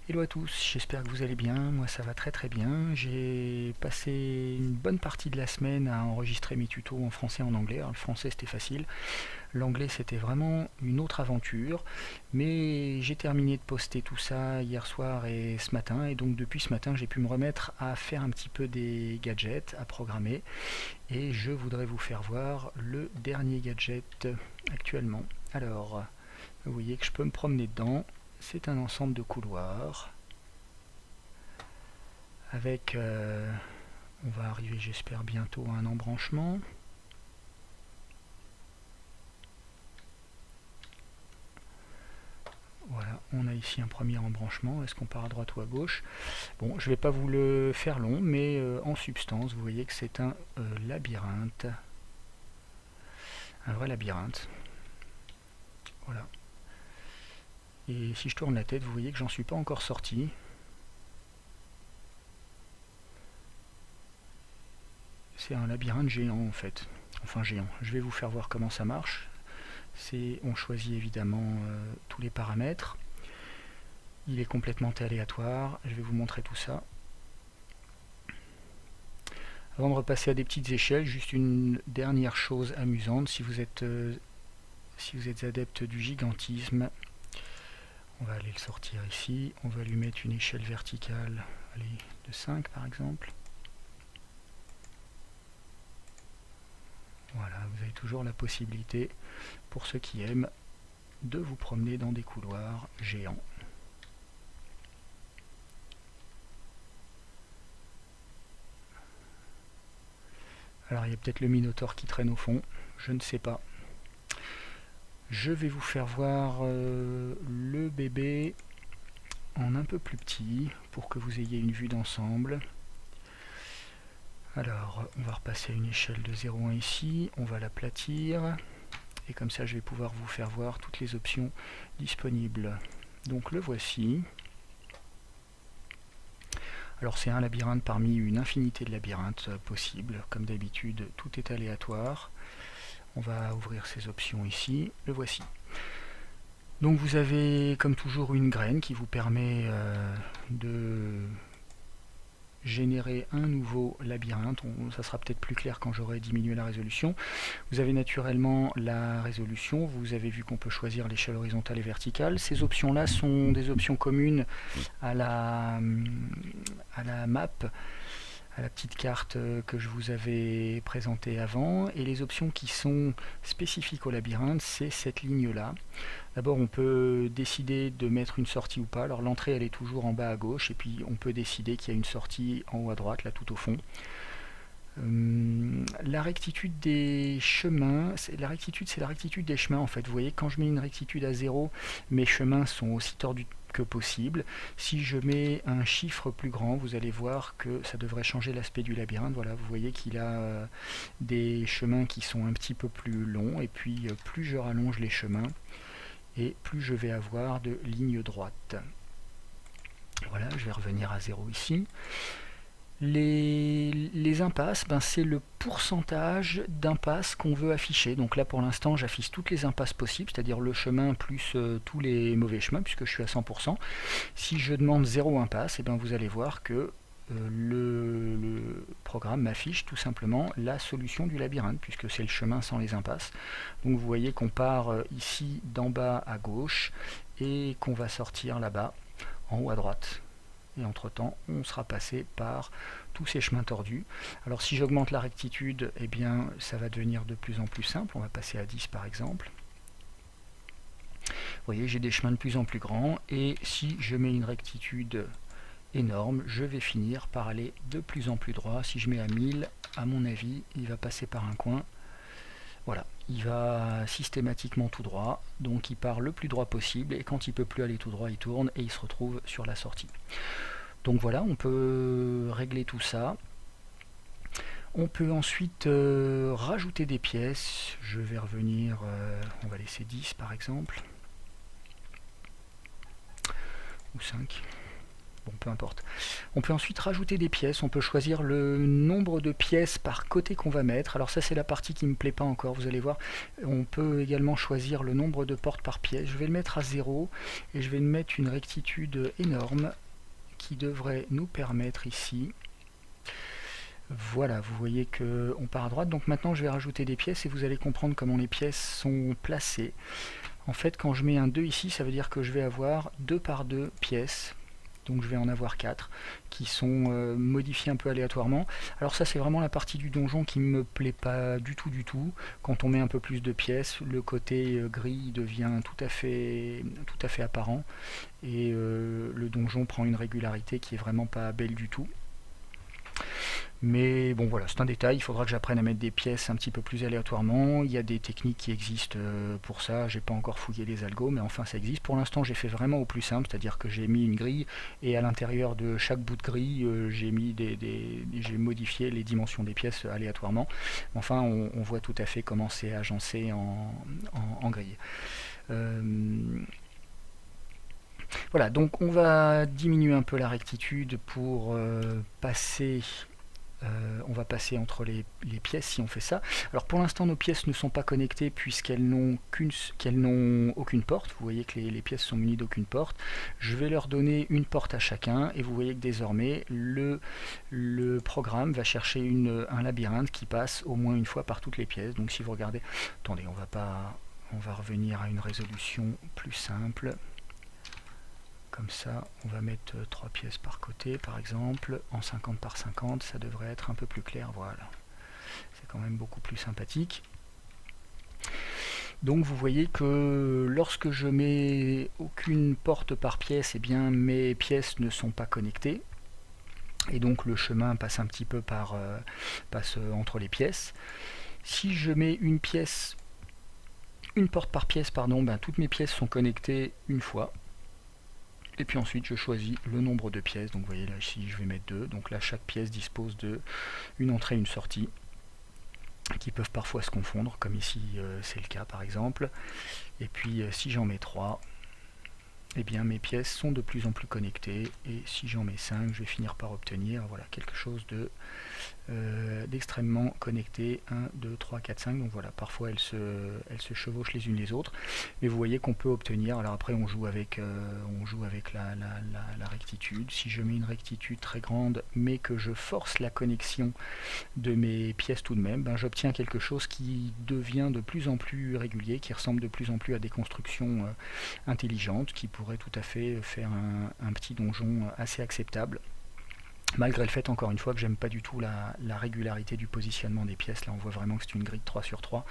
Hello à tous, j'espère que vous allez bien, moi ça va très très bien. J'ai passé une bonne partie de la semaine à enregistrer mes tutos en français et en anglais. Alors le français c'était facile, l'anglais c'était vraiment une autre aventure, mais j'ai terminé de poster tout ça hier soir et ce matin, et donc depuis ce matin j'ai pu me remettre à faire un petit peu des gadgets, à programmer, et je voudrais vous faire voir le dernier gadget actuellement. Alors, vous voyez que je peux me promener dedans. C'est un ensemble de couloirs avec, on va arriver j'espère bientôt à un embranchement. Voilà, on a ici un premier embranchement. Est-ce qu'on part à droite ou à gauche? Bon, je ne vais pas vous le faire long, mais en substance, vous voyez que c'est un labyrinthe. Un vrai labyrinthe. Voilà. Et si je tourne la tête, vous voyez que j'en suis pas encore sorti. C'est un labyrinthe géant en fait. Enfin géant. Je vais vous faire voir comment ça marche. On choisit évidemment tous les paramètres. Il est complètement aléatoire. Je vais vous montrer tout ça. Avant de repasser à des petites échelles, juste une dernière chose amusante. Si vous êtes adepte du gigantisme, on va aller le sortir ici. On va lui mettre une échelle verticale, allez, de 5 par exemple. Voilà, vous avez toujours la possibilité, pour ceux qui aiment, de vous promener dans des couloirs géants. Alors il y a peut-être le Minotaure qui traîne au fond, je ne sais pas. Je vais vous faire voir le bébé en un peu plus petit, pour que vous ayez une vue d'ensemble. Alors, on va repasser à une échelle de 0,1 ici, on va l'aplatir, et comme ça je vais pouvoir vous faire voir toutes les options disponibles. Donc le voici. Alors c'est un labyrinthe parmi une infinité de labyrinthes possibles. Comme d'habitude, tout est aléatoire. On va ouvrir ces options ici. Le voici. Donc vous avez comme toujours une graine qui vous permet de générer un nouveau labyrinthe. Ça sera peut-être plus clair quand j'aurai diminué la résolution. Vous avez naturellement la résolution. Vous avez vu qu'on peut choisir l'échelle horizontale et verticale. Ces options-là sont des options communes à la map, à la petite carte que je vous avais présentée avant, et les options qui sont spécifiques au labyrinthe, c'est cette ligne-là. D'abord, on peut décider de mettre une sortie ou pas. Alors l'entrée, elle est toujours en bas à gauche, et puis on peut décider qu'il y a une sortie en haut à droite, là tout au fond. La rectitude des chemins, c'est la rectitude des chemins en fait. Vous voyez, quand je mets une rectitude à 0, mes chemins sont aussi tordus que possible. Si je mets un chiffre plus grand, vous allez voir que ça devrait changer l'aspect du labyrinthe. Voilà, vous voyez qu'il a des chemins qui sont un petit peu plus longs, et puis plus je rallonge les chemins, et plus je vais avoir de lignes droites. Voilà, je vais revenir à 0 ici. Les impasses, c'est le pourcentage d'impasses qu'on veut afficher. Donc là pour l'instant j'affiche toutes les impasses possibles, c'est-à-dire le chemin plus tous les mauvais chemins, puisque je suis à 100%. Si je demande 0 impasse, vous allez voir que le programme m'affiche tout simplement la solution du labyrinthe, puisque c'est le chemin sans les impasses. Donc vous voyez qu'on part ici d'en bas à gauche, et qu'on va sortir là-bas en haut à droite. Et entre temps on sera passé par tous ces chemins tordus. Alors si j'augmente la rectitude, ça va devenir de plus en plus simple. On va passer à 10 par exemple. Vous voyez, j'ai des chemins de plus en plus grands, et si je mets une rectitude énorme, je vais finir par aller de plus en plus droit. Si je mets à 1000, à mon avis, il va passer par un coin. Voilà, il va systématiquement tout droit, donc il part le plus droit possible, et quand il ne peut plus aller tout droit, il tourne et il se retrouve sur la sortie. Donc voilà, on peut régler tout ça. On peut ensuite rajouter des pièces. Je vais revenir, on va laisser 10 par exemple, ou 5. bon peu importe. On peut ensuite rajouter des pièces, on peut choisir le nombre de pièces par côté qu'on va mettre. Alors ça c'est la partie qui me plaît pas encore, vous allez voir. On peut également choisir le nombre de portes par pièce. Je vais le mettre à 0 et je vais mettre une rectitude énorme qui devrait nous permettre ici. Voilà, vous voyez qu'on part à droite. Donc maintenant je vais rajouter des pièces et vous allez comprendre comment les pièces sont placées. En fait, quand je mets un 2 ici, ça veut dire que je vais avoir 2 par 2 pièces. Donc je vais en avoir 4 qui sont modifiées un peu aléatoirement. Alors ça c'est vraiment la partie du donjon qui me plaît pas du tout du tout. Quand on met un peu plus de pièces, le côté gris devient tout à fait apparent et le donjon prend une régularité qui est vraiment pas belle du tout. Mais bon voilà, c'est un détail, il faudra que j'apprenne à mettre des pièces un petit peu plus aléatoirement. Il y a des techniques qui existent pour ça, j'ai pas encore fouillé les algos, mais enfin ça existe. Pour l'instant j'ai fait vraiment au plus simple, c'est-à-dire que j'ai mis une grille et à l'intérieur de chaque bout de grille, j'ai modifié les dimensions des pièces aléatoirement. Enfin on voit tout à fait comment c'est agencé en grille. Voilà, donc on va diminuer un peu la rectitude pour passer on va passer entre les pièces si on fait ça. Alors pour l'instant nos pièces ne sont pas connectées puisqu'elles n'ont aucune porte. Vous voyez que les pièces sont munies d'aucune porte. Je vais leur donner une porte à chacun et vous voyez que désormais le programme va chercher un labyrinthe qui passe au moins une fois par toutes les pièces. Donc si vous regardez, attendez, on va revenir à une résolution plus simple. Comme ça, on va mettre 3 pièces par côté, par exemple, en 50 par 50, ça devrait être un peu plus clair, voilà. C'est quand même beaucoup plus sympathique. Donc vous voyez que lorsque je mets aucune porte par pièce, eh bien mes pièces ne sont pas connectées. Et donc le chemin passe un petit peu passe entre les pièces. Si je mets une porte par pièce, pardon, ben, toutes mes pièces sont connectées une fois. Et puis ensuite je choisis le nombre de pièces, donc vous voyez là ici je vais mettre 2, donc là chaque pièce dispose de une entrée et une sortie qui peuvent parfois se confondre, comme ici c'est le cas par exemple. Et puis si j'en mets 3, eh bien mes pièces sont de plus en plus connectées, et si j'en mets 5, je vais finir par obtenir voilà, quelque chose d'extrêmement connecté. 1, 2, 3, 4, 5, donc voilà, parfois elles se chevauchent les unes les autres, mais vous voyez qu'on peut obtenir, alors après on joue avec la rectitude. Si je mets une rectitude très grande mais que je force la connexion de mes pièces tout de même, ben, j'obtiens quelque chose qui devient de plus en plus régulier, qui ressemble de plus en plus à des constructions intelligentes, qui pourraient tout à fait faire un petit donjon assez acceptable. Malgré le fait, encore une fois, que j'aime pas du tout la régularité du positionnement des pièces. Là, on voit vraiment que c'est une grille de 3 sur 3.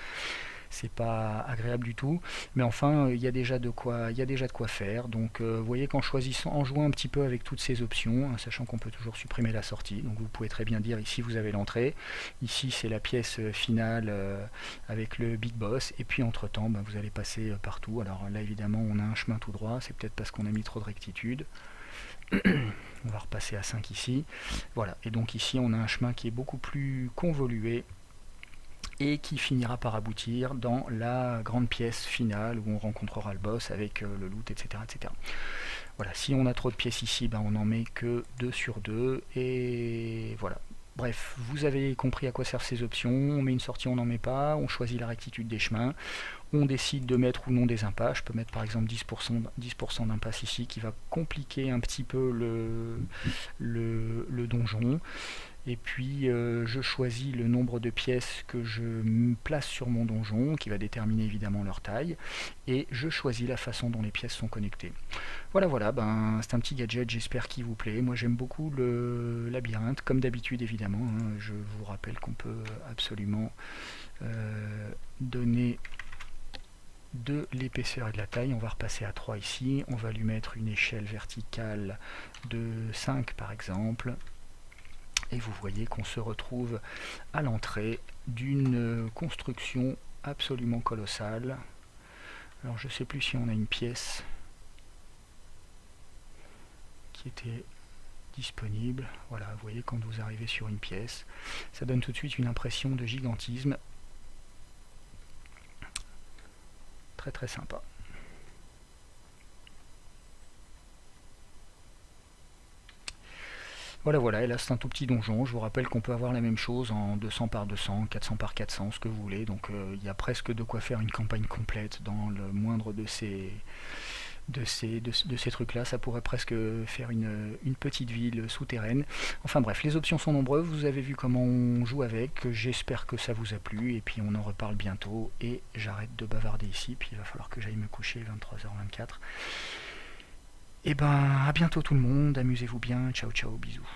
C'est pas agréable du tout. Mais enfin, il y a déjà de quoi faire. Donc, vous voyez qu'en choisissant, en jouant un petit peu avec toutes ces options, hein, sachant qu'on peut toujours supprimer la sortie. Donc, vous pouvez très bien dire ici, vous avez l'entrée. Ici, c'est la pièce finale avec le Big Boss. Et puis, entre-temps, ben, vous allez passer partout. Alors là, évidemment, on a un chemin tout droit. C'est peut-être parce qu'on a mis trop de rectitude. On va repasser à 5 ici. Voilà, et donc ici on a un chemin qui est beaucoup plus convolué et qui finira par aboutir dans la grande pièce finale où on rencontrera le boss avec le loot, etc., etc. Voilà, si on a trop de pièces ici, ben on n'en met que 2 sur 2, et voilà. Bref, vous avez compris à quoi servent ces options. On met une sortie, on n'en met pas, on choisit la rectitude des chemins, on décide de mettre ou non des impasses. Je peux mettre par exemple 10% d'impasse ici, qui va compliquer un petit peu le donjon. Et puis je choisis le nombre de pièces que je place sur mon donjon, qui va déterminer évidemment leur taille, et je choisis la façon dont les pièces sont connectées. Voilà, ben, c'est un petit gadget, j'espère qu'il vous plaît. Moi j'aime beaucoup le labyrinthe, comme d'habitude évidemment, hein. Je vous rappelle qu'on peut absolument donner de l'épaisseur et de la taille. On va repasser à 3 ici, on va lui mettre une échelle verticale de 5 par exemple. Et vous voyez qu'on se retrouve à l'entrée d'une construction absolument colossale. Alors je ne sais plus si on a une pièce qui était disponible. Voilà, vous voyez quand vous arrivez sur une pièce, ça donne tout de suite une impression de gigantisme. Très très sympa. Voilà, voilà, et là c'est un tout petit donjon. Je vous rappelle qu'on peut avoir la même chose en 200 par 200, 400 par 400, ce que vous voulez. Donc il y a presque de quoi faire une campagne complète dans le moindre de ces trucs-là. Ça pourrait presque faire une petite ville souterraine. Enfin bref, les options sont nombreuses. Vous avez vu comment on joue avec. J'espère que ça vous a plu. Et puis on en reparle bientôt. Et j'arrête de bavarder ici. Puis il va falloir que j'aille me coucher, 23h24. Et ben à bientôt tout le monde. Amusez-vous bien. Ciao ciao, bisous.